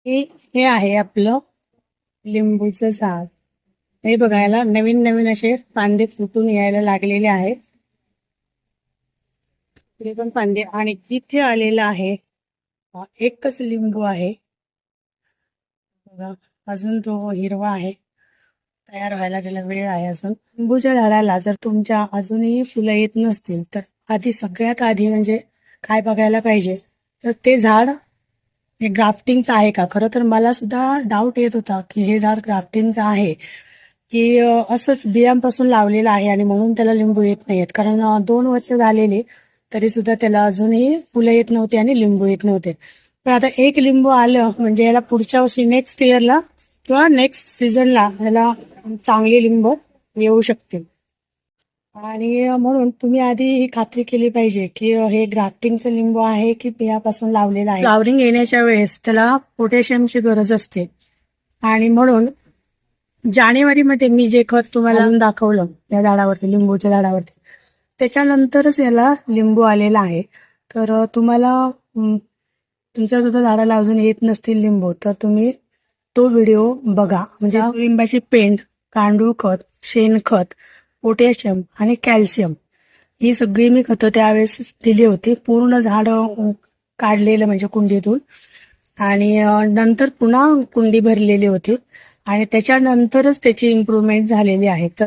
हे हे आहे आपलं लिंबूचं झाड. हे बघायला नवीन नवीन असे फांदे फुटून यायला लागलेले आहेत. इकडे पण फांदे आणि इथे आलेला आहे एकच लिंबू आहे बघा. अजून तो हिरवा आहे, तयार व्हायला त्याला वेळ आहे अजून. लिंबूच्या झाडाला जर तुमच्या अजूनही फुलं येत नसतील तर आधी सगळ्यात आधी म्हणजे काय बघायला पाहिजे, तर ते झाड हे ग्राफ्टिंगचं आहे का. खरं तर मला सुद्धा डाऊट येत होता की हे झाड ग्राफ्टिंगचं आहे की असंच बियांपासून लावलेलं आहे आणि म्हणून त्याला लिंबू येत नाहीयेत. कारण 2 वर्ष झालेले तरी सुद्धा त्याला अजूनही फुलं येत नव्हती आणि लिंबू येत नव्हते. पण आता एक लिंबू आलं म्हणजे याला पुढच्या वर्षी नेक्स्ट इयरला किंवा नेक्स्ट सीझनला याला चांगली लिंबू येऊ शकतील. आणि म्हणून तुम्ही आधी ही खात्री केली पाहिजे की हे ग्राफ्टिंगचं लिंबू आहे की बियापासून लावलेलं आहे. फ्लावरिंग येण्याच्या वेळेस त्याला पोटॅशियमची गरज असते आणि म्हणून जानेवारीमध्ये मी जे खत तुम्हाला आणून दाखवलं या झाडावरती, लिंबूच्या झाडावरती, त्याच्यानंतरच याला लिंबू आलेला आहे. तर तुम्हाला तुमच्या सुद्धा झाडाला अजून येत नसतील लिंबू तर तुम्ही तो व्हिडिओ बघा. म्हणजे लिंबाची पेंड, गांडूळ खत, शेणखत, पोटॅशियम आणि कॅल्शियम ही सगळी मी खतं त्यावेळेस दिली होती. पूर्ण झाड काढलेलं म्हणजे कुंडीतून आणि नंतर पुन्हा कुंडी भरलेली होती आणि त्याच्यानंतरच त्याची इम्प्रूव्हमेंट झालेली आहे. तर